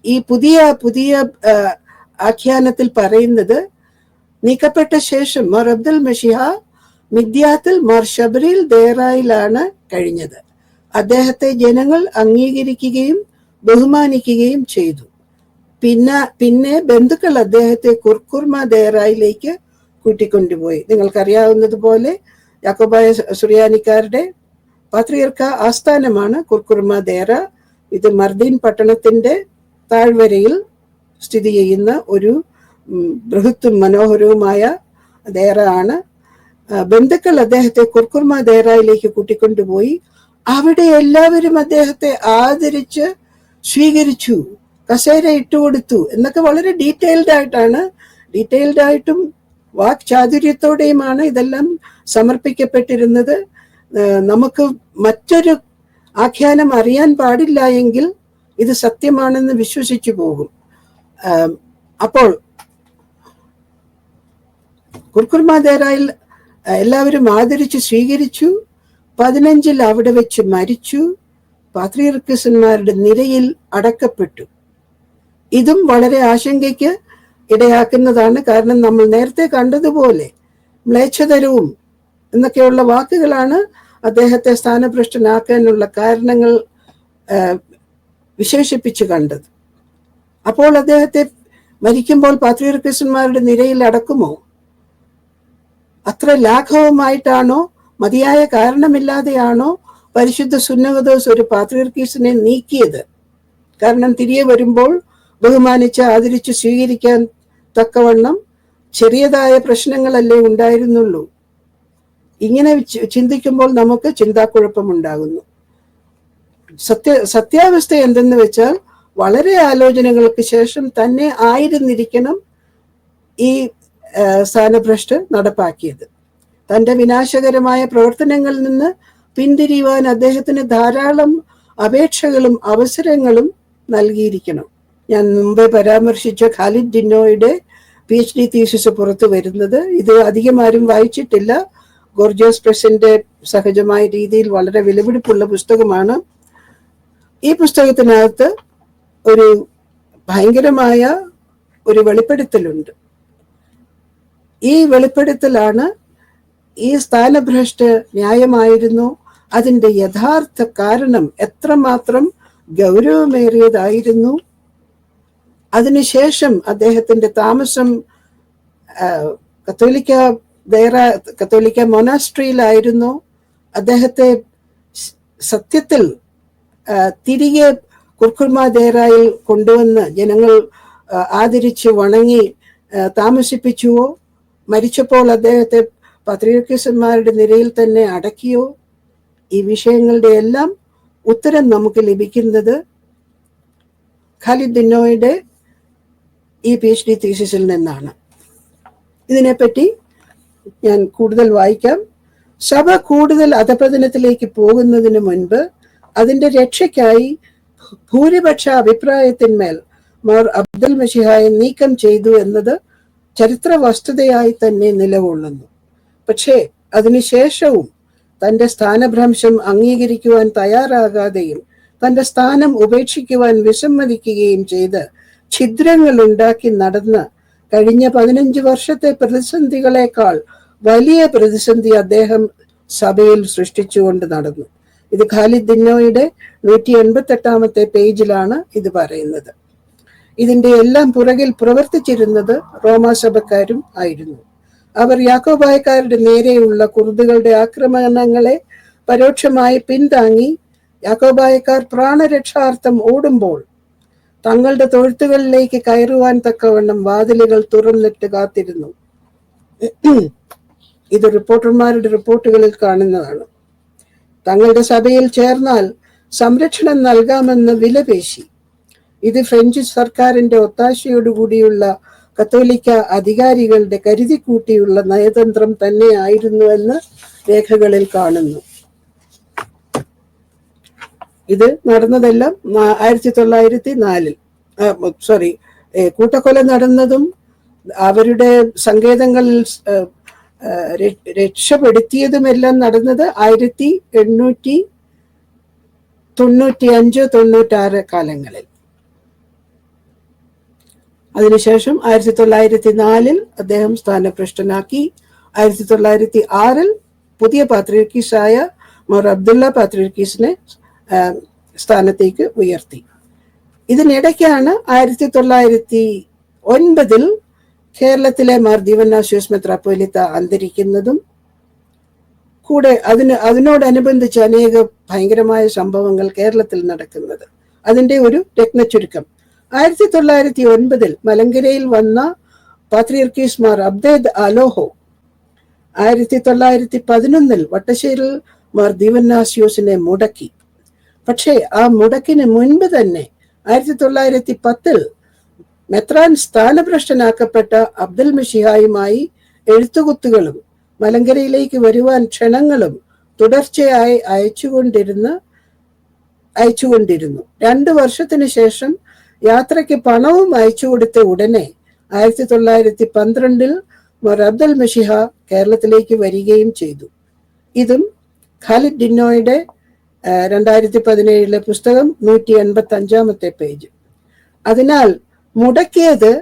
ഈ പുതിയ പുതിയ ആഖ്യാനത്തിൽ പറയുന്നത്, നീക്കപ്പെട്ട ശേഷം മോർ അബ്ദുൽ മഷിഹ മിദ്യാത്തിൽ മോർ ഷബരീൽ ദേറായിലാണ് കഴിഞ്ഞത്. അദ്ദേഹത്തെ ജനങ്ങൾ അംഗീകരിക്കുകയും ബഹുമാനിക്കുകയും ചെയ്തു. പിന്നെ ബന്ധുക്കൾ അദ്ദേഹത്തെ കുർക്കുർമ ദേറായിലേക്ക് കൂട്ടിക്കൊണ്ടുപോയി. നിങ്ങൾക്കറിയാവുന്നതുപോലെ യാക്കോബായ സുറിയാനിക്കാരുടെ പാത്രിയർക്ക ആസ്ഥാനമാണ് കുർക്കുർമ ദേറ. ഇത് മർദീൻ പട്ടണത്തിന്റെ താഴ്വരയിൽ സ്ഥിതി ചെയ്യുന്ന ഒരു ബൃഹത്തും മനോഹരവുമായ ദേറ ആണ്. ബന്ധുക്കൾ അദ്ദേഹത്തെ കുർക്കുർമ ദേറായിലേക്ക് കൂട്ടിക്കൊണ്ടുപോയി. അവിടെ എല്ലാവരും അദ്ദേഹത്തെ ആദരിച്ച് സ്വീകരിച്ചു, കസേര ഇട്ടുകൊടുത്തു എന്നൊക്കെ വളരെ ഡീറ്റെയിൽഡ് ആയിട്ടും വാക്ചാതുര്യത്തോടെയുമാണ് ഇതെല്ലാം സമർപ്പിക്കപ്പെട്ടിരുന്നത്. നമുക്ക് മറ്റൊരു ആഖ്യാനം അറിയാൻ പാടില്ല എങ്കിൽ ഇത് സത്യമാണെന്ന് വിശ്വസിച്ചു പോകും. അപ്പോൾ കുർക്കുർമ ദേറായിൽ എല്ലാവരും ആദരിച്ച് സ്വീകരിച്ചു. 15 അവിടെ വെച്ച് മരിച്ചു. പാത്രിയർക്കീസന്മാരുടെ നിരയിൽ അടക്കപ്പെട്ടു. ഇതും വളരെ ആശങ്കയ്ക്ക് ഇടയാക്കുന്നതാണ്. കാരണം നമ്മൾ നേരത്തെ കണ്ടതുപോലെ മ്ലേച്ഛതരവും എന്നൊക്കെയുള്ള വാക്കുകളാണ് അദ്ദേഹത്തെ സ്ഥാനഭ്രഷ്ടനാക്കാനുള്ള കാരണങ്ങൾ വിശേഷിപ്പിച്ച് കണ്ടത്. അപ്പോൾ അദ്ദേഹത്തെ മരിക്കുമ്പോൾ പാത്രിയർക്കീസന്മാരുടെ നിരയിൽ അടക്കുമോ? അത്ര ലാഘവമായിട്ടാണോ, മതിയായ കാരണമില്ലാതെയാണോ പരിശുദ്ധ സുന്നഹദോസ് ഒരു പാത്രിയർക്കീസിനെ നീക്കിയത്? കാരണം തിരികെ വരുമ്പോൾ ബഹുമാനിച്ച് ആദരിച്ച് സ്വീകരിക്കാൻ തക്കവണ്ണം ചെറിയതായ പ്രശ്നങ്ങളല്ലേ ഉണ്ടായിരുന്നുള്ളൂ. ഇങ്ങനെ ചിന്തിക്കുമ്പോൾ നമുക്ക് ചിന്താക്കുഴപ്പമുണ്ടാകുന്നു. സത്യാവസ്ഥ എന്തെന്ന് വെച്ചാൽ, വളരെ ആലോചനകൾക്ക് ശേഷം തന്നെ ആയിരുന്നിരിക്കണം ഈ സ്ഥാനഭ്രഷ്ട് നടപ്പാക്കിയത്. തന്റെ വിനാശകരമായ പ്രവർത്തനങ്ങളിൽ നിന്ന് പിന്തിരിയുവാൻ അദ്ദേഹത്തിന് ധാരാളം അപേക്ഷകളും അവസരങ്ങളും നൽകിയിരിക്കണം. ഞാൻ മുമ്പേ പരാമർശിച്ച ഖാലിദ് ഡിന്നോയുടെ PhD തീസിസ് പുറത്തു വരുന്നത്, ഇത് അധികം ആരും വായിച്ചിട്ടില്ല. ഗോർജിയസ് പ്രസിന്റെ സഹജമായ രീതിയിൽ വളരെ വിലപിടിപ്പുള്ള പുസ്തകമാണ്. ഈ പുസ്തകത്തിനകത്ത് ഒരു ഭയങ്കരമായ ഒരു വെളിപ്പെടുത്തലുണ്ട്. ഈ വെളിപ്പെടുത്തലാണ് ഈ സ്ഥാനഭ്രഷ്ട് ന്യായമായിരുന്നു, അതിൻ്റെ യഥാർത്ഥ കാരണം എത്രമാത്രം ഗൗരവമേറിയതായിരുന്നു. അതിനുശേഷം അദ്ദേഹത്തിന്റെ താമസം കത്തോലിക്ക മൊനാസ്ട്രിയിലായിരുന്നു. അദ്ദേഹത്തെ സത്യത്തിൽ തിരികെ കുർക്കുർമ ദേറായിൽ കൊണ്ടുവന്ന് ജനങ്ങൾ ആദരിച്ച് വണങ്ങി താമസിപ്പിച്ചുവോ? മരിച്ചപ്പോൾ അദ്ദേഹത്തെ പാത്രിയർക്കീസന്മാരുടെ നിരയിൽ തന്നെ അടക്കിയോ? ഈ വിഷയങ്ങളുടെ എല്ലാം ഉത്തരം നമുക്ക് ലഭിക്കുന്നത് ഖാലിദ് ദിന്നോയുടെ ഈ PhD തീസിസിൽ നിന്നാണ്. ഇതിനെപ്പറ്റി ഞാൻ കൂടുതൽ വായിക്കാം. സഭ കൂടുതൽ അധപതനത്തിലേക്ക് പോകുന്നതിന് മുൻപ് അതിന്റെ രക്ഷയ്ക്കായി ഭൂരിപക്ഷ അഭിപ്രായത്തിന്മേൽ മോർ അബ്ദുൽ മഷിഹായെ നീക്കം ചെയ്തു എന്നത് ചരിത്ര വസ്തുതയായി തന്നെ നിലകൊള്ളുന്നു. പക്ഷേ അതിനുശേഷവും തന്റെ സ്ഥാനഭ്രംശം അംഗീകരിക്കുവാൻ തയ്യാറാകാതെയും തന്റെ സ്ഥാനം ഉപേക്ഷിക്കുവാൻ വിസമ്മതിക്കുകയും ചെയ്ത് ഛിദ്രങ്ങൾ ഉണ്ടാക്കി നടന്ന് കഴിഞ്ഞ 15 വർഷത്തെ പ്രതിസന്ധികളെക്കാൾ വലിയ പ്രതിസന്ധി അദ്ദേഹം സഭയിൽ സൃഷ്ടിച്ചുകൊണ്ട് നടന്നു. ഇത് ഖാലിദ് ദിന്നോയുടെ 188 പേജിലാണ് ഇത് പറയുന്നത്. ഇതിന്റെ എല്ലാം പുറകിൽ പ്രവർത്തിച്ചിരുന്നത് റോമാസഭക്കാരും ആയിരുന്നു. അവർ യാക്കോബായക്കാരുടെ നേരെയുള്ള കുർദുകളുടെ ആക്രമണങ്ങളെ പരോക്ഷമായി പിന്താങ്ങി യാക്കോബായക്കാർ പ്രാണരക്ഷാർത്ഥം ഓടുമ്പോൾ തങ്ങളുടെ തൊഴുത്തുകളിലേക്ക് കയറുവാൻ തക്കവണ്ണം വാതിലുകൾ തുറന്നിട്ട് കാത്തിരുന്നു. ഇത് റിപ്പോർട്ടർമാരുടെ റിപ്പോർട്ടുകളിൽ കാണുന്നതാണ്. തങ്ങളുടെ സഭയിൽ ചേർന്നാൽ സംരക്ഷണം നൽകാമെന്ന് വിലപേശി. ഇത് ഫ്രഞ്ച് സർക്കാരിന്റെ ഒത്താശയോടുകൂടിയുള്ള കത്തോലിക്ക അധികാരികളുടെ കരുതിക്കൂട്ടിയുള്ള നയതന്ത്രം തന്നെയായിരുന്നുവെന്ന് രേഖകളിൽ കാണുന്നു. ഇത് നടന്നതെല്ലാം 1904 കൂട്ടക്കൊല നടന്നതും അവരുടെ സങ്കേതങ്ങളിൽ രക്ഷപ്പെടുത്തിയതുമെല്ലാം നടന്നത് 1895-96 കാലങ്ങളിൽ. അതിനുശേഷം 1904 അദ്ദേഹം സ്ഥാനഭ്രഷ്ടനാക്കി. 1906 പുതിയ പാത്രിയർക്കീസായ മോർ അബ്ദുള്ള പാത്രിയർക്കീസിനെ സ്ഥാനത്തേക്ക് ഉയർത്തി. ഇതിനിടയ്ക്കാണ് 1909 കേരളത്തിലെ മാർ ദീവന്നാസ്യോസ് മെത്രാപ്പോലീത്ത അന്തരിക്കുന്നതും കൂടെ അതിനോടനുബന്ധിച്ച് അനേക ഭയങ്കരമായ സംഭവങ്ങൾ കേരളത്തിൽ നടക്കുന്നത്. അതിന്റെ ഒരു രത്നച്ചുരുക്കം: 1909 മലങ്കരയിൽ വന്ന പാത്രിയർക്കീസ് മാർ അബ്ദേദ് അലോഹോ 1911 വട്ടശ്ശേരിൽ മാർ ദീവന്നാസ്യോസിനെ മുടക്കി. പക്ഷേ ആ മുടക്കിന് മുൻപ് തന്നെ 1910 മെത്രാൻ സ്ഥാനഭ്രഷ്ടനാക്കപ്പെട്ട അബ്ദുൽ മശിഹായുമായി എഴുത്തുകുത്തുകളും മലങ്കരയിലേക്ക് വരുവാൻ ക്ഷണങ്ങളും തുടർച്ചയായി അയച്ചുകൊണ്ടിരുന്നു. 2 വർഷത്തിന് ശേഷം യാത്രയ്ക്ക് പണവും അയച്ചു കൊടുത്ത ഉടനെ 1912 മോർ അബ്ദുൽ മശിഹ കേരളത്തിലേക്ക് വരികയും ചെയ്തു. ഇതും ഖാലിദ് ഡിന്നോയുടെ 2017 പുസ്തകം 185 പേജ്. അതിനാൽ മുടക്കിയത്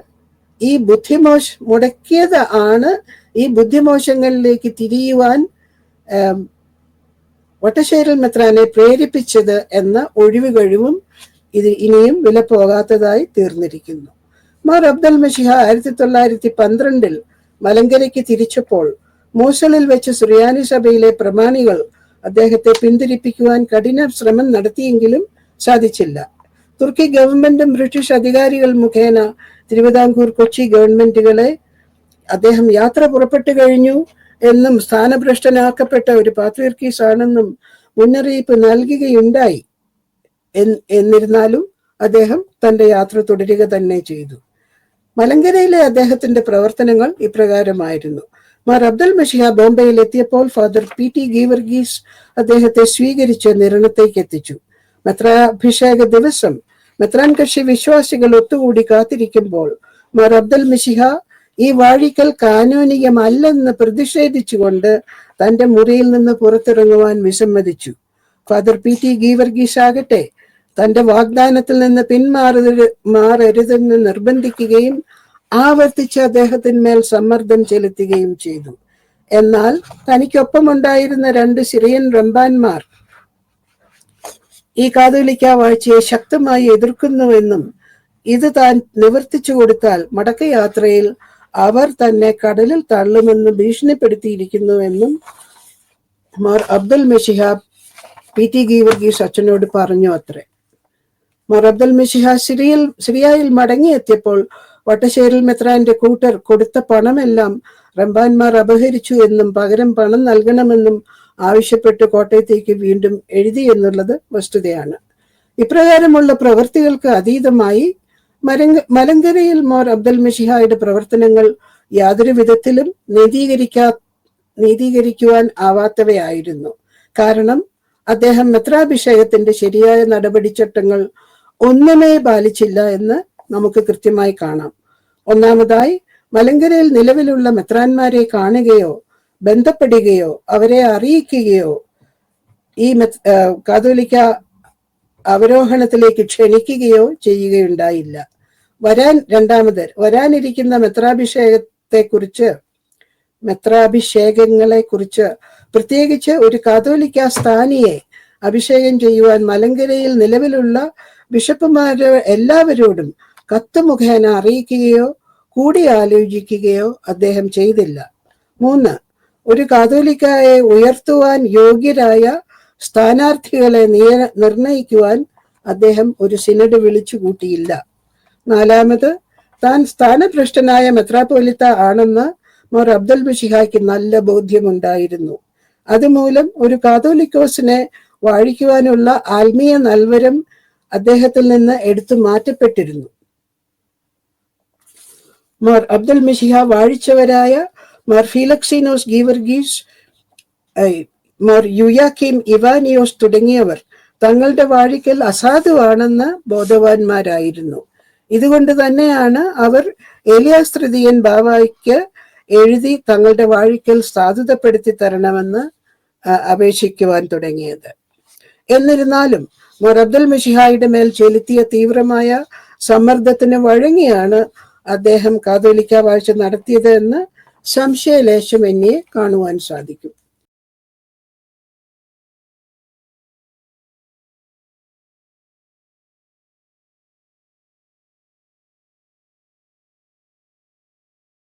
ആണ് ഈ ബുദ്ധിമോശങ്ങളിലേക്ക് തിരിയുവാൻ വട്ടശ്ശേരിൽ മെത്രാനെ പ്രേരിപ്പിച്ചത് എന്ന ഒഴിവ് കഴിവും ഇത് ഇനിയും വില പോകാത്തതായി തീർന്നിരിക്കുന്നു. മാർ അബ്ദുൽ മശിഹ 1912 മലങ്കരയ്ക്ക് തിരിച്ചപ്പോൾ മൂസലിൽ വെച്ച് സുറിയാനി സഭയിലെ പ്രമാണികൾ അദ്ദേഹത്തെ പിന്തിരിപ്പിക്കുവാൻ കഠിന ശ്രമം നടത്തിയെങ്കിലും സാധിച്ചില്ല. തുർക്കി ഗവൺമെന്റും ബ്രിട്ടീഷ് അധികാരികൾ മുഖേന തിരുവിതാംകൂർ കൊച്ചി ഗവൺമെന്റുകളെ അദ്ദേഹം യാത്ര പുറപ്പെട്ടു കഴിഞ്ഞു എന്നും സ്ഥാനഭ്രഷ്ടനാക്കപ്പെട്ട ഒരു പാത്രിയർക്കീസ് ആണെന്നും മുന്നറിയിപ്പ് നൽകുകയുണ്ടായി. എന്നിരുന്നാലും അദ്ദേഹം തന്റെ യാത്ര തുടരുക തന്നെ ചെയ്തു. മലങ്കരയിലെ അദ്ദേഹത്തിന്റെ പ്രവർത്തനങ്ങൾ ഇപ്രകാരമായിരുന്നു. മാർ അബ്ദുൽ മശിഹ ബോംബെയിൽ എത്തിയപ്പോൾ ഫാദർ PT ഗീവർഗീസ് അദ്ദേഹത്തെ സ്വീകരിച്ച് നിരണത്തേക്ക് എത്തിച്ചു. മെത്രാഭിഷേക ദിവസം മെത്രാൻ കക്ഷി വിശ്വാസികൾ ഒത്തുകൂടി കാത്തിരിക്കുമ്പോൾ മാർ അബ്ദുൽ മശിഹ ഈ വാഴിക്കൽ കാനോനികമല്ലെന്ന് പ്രതിഷേധിച്ചുകൊണ്ട് തന്റെ മുറിയിൽ നിന്ന് പുറത്തിറങ്ങുവാൻ വിസമ്മതിച്ചു. ഫാദർ PT ഗീവർഗീസ് ആകട്ടെ തന്റെ വാഗ്ദാനത്തിൽ നിന്ന് പിന്മാറരുതെന്ന് നിർബന്ധിക്കുകയും ആവർത്തിച്ച് അദ്ദേഹത്തിന്മേൽ സമ്മർദ്ദം ചെലുത്തുകയും ചെയ്തു. എന്നാൽ തനിക്കൊപ്പമുണ്ടായിരുന്ന 2 സിറിയൻ റംബാന്മാർ ഈ കാതോലിക്ക വാഴ്ചയെ ശക്തമായി എതിർക്കുന്നുവെന്നും ഇത് താൻ നിവർത്തിച്ചു കൊടുത്താൽ മടക്കയാത്രയിൽ അവർ തന്നെ കടലിൽ തള്ളുമെന്ന് ഭീഷണിപ്പെടുത്തിയിരിക്കുന്നുവെന്നും മാർ അബ്ദുൽ മശിഹ PT ഗീവർഗീസ് അച്ഛനോട് പറഞ്ഞു അത്രേ. മാർ അബ്ദുൽ മശിഹ സിറിയയിൽ മടങ്ങിയെത്തിയപ്പോൾ വട്ടശ്ശേരിൽ മെത്രാന്റെ കൂട്ടർ കൊടുത്ത പണമെല്ലാം റംബാന്മാർ അപഹരിച്ചു എന്നും പകരം പണം നൽകണമെന്നും ആവശ്യപ്പെട്ട് കോട്ടയത്തേക്ക് വീണ്ടും എഴുതി എന്നുള്ളത് വസ്തുതയാണ്. ഇപ്രകാരമുള്ള പ്രവൃത്തികൾക്ക് അതീതമായി മലങ്കരയിൽ മോർ അബ്ദുൽ മശിഹായുടെ പ്രവർത്തനങ്ങൾ യാതൊരു വിധത്തിലും നീതീകരിക്കുവാൻ ആവാത്തവയായിരുന്നു. കാരണം അദ്ദേഹം മെത്രാഭിഷേകത്തിന്റെ ശരിയായ നടപടിച്ചട്ടങ്ങൾ ഒന്നുമേ പാലിച്ചില്ല എന്ന് നമുക്ക് കൃത്യമായി കാണാം. ഒന്നാമതായി, മലങ്കരയിൽ നിലവിലുള്ള മെത്രാന്മാരെ കാണുകയോ ബന്ധപ്പെടുകയോ അവരെ അറിയിക്കുകയോ ഈ കാതോലിക്ക അവരോഹണത്തിലേക്ക് ക്ഷണിക്കുകയോ ചെയ്യുകയുണ്ടായില്ല. വരാനിരിക്കുന്ന മെത്രാഭിഷേകങ്ങളെ കുറിച്ച് പ്രത്യേകിച്ച് ഒരു കാതോലിക്ക സ്ഥാനിയെ അഭിഷേകം ചെയ്യുവാൻ മലങ്കരയിൽ നിലവിലുള്ള ബിഷപ്പുമാരെ എല്ലാവരോടും കത്ത് മുഖേന അറിയിക്കുകയോ കൂടിയാലോചിക്കുകയോ അദ്ദേഹം ചെയ്തില്ല. 3, ഒരു കാതോലിക്കായെ ഉയർത്തുവാൻ യോഗ്യരായ സ്ഥാനാർത്ഥികളെ നിർണയിക്കുവാൻ അദ്ദേഹം ഒരു സിനഡ് വിളിച്ചു കൂട്ടിയില്ല. 4, താൻ സ്ഥാനഭ്രഷ്ടനായ മെത്രാപ്പോലിത്ത ആണെന്ന് മോർ അബ്ദുൽ മശിഹായ്ക്ക് നല്ല ബോധ്യമുണ്ടായിരുന്നു. അതുമൂലം ഒരു കാതോലിക്കോസിനെ വാഴിക്കുവാനുള്ള ആത്മീയ നൽവരം അദ്ദേഹത്തിൽ നിന്ന് എടുത്തു മാറ്റപ്പെട്ടിരുന്നു. മോർ അബ്ദുൽ മശിഹ വാഴിച്ചവരായ മോർ ഫീലക്സീനോസ് ഗീവർഗീസ്, മോർ യുയാക്കിം ഇവാനിയോസ് തുടങ്ങിയവർ തങ്ങളുടെ വാഴിക്കൽ അസാധുവാണെന്ന് ബോധവാന്മാരായിരുന്നു. ഇതുകൊണ്ട് തന്നെയാണ് അവർ ഏലിയാസ് തൃതീയൻ ബാവായ്ക്ക് എഴുതി തങ്ങളുടെ വാഴിക്കൽ സാധുതപ്പെടുത്തി തരണമെന്ന് അപേക്ഷിക്കുവാൻ തുടങ്ങിയത്. എന്നിരുന്നാലും മോർ അബ്ദുൽ മശിഹായുടെ മേൽ ചെലുത്തിയ തീവ്രമായ സമ്മർദ്ദത്തിന് വഴങ്ങിയാണ് അദ്ദേഹം കാതോലിക്ക വാഴ്ച നടത്തിയത് എന്ന് സംശയലേശമന്യേ കാണുവാൻ സാധിക്കും.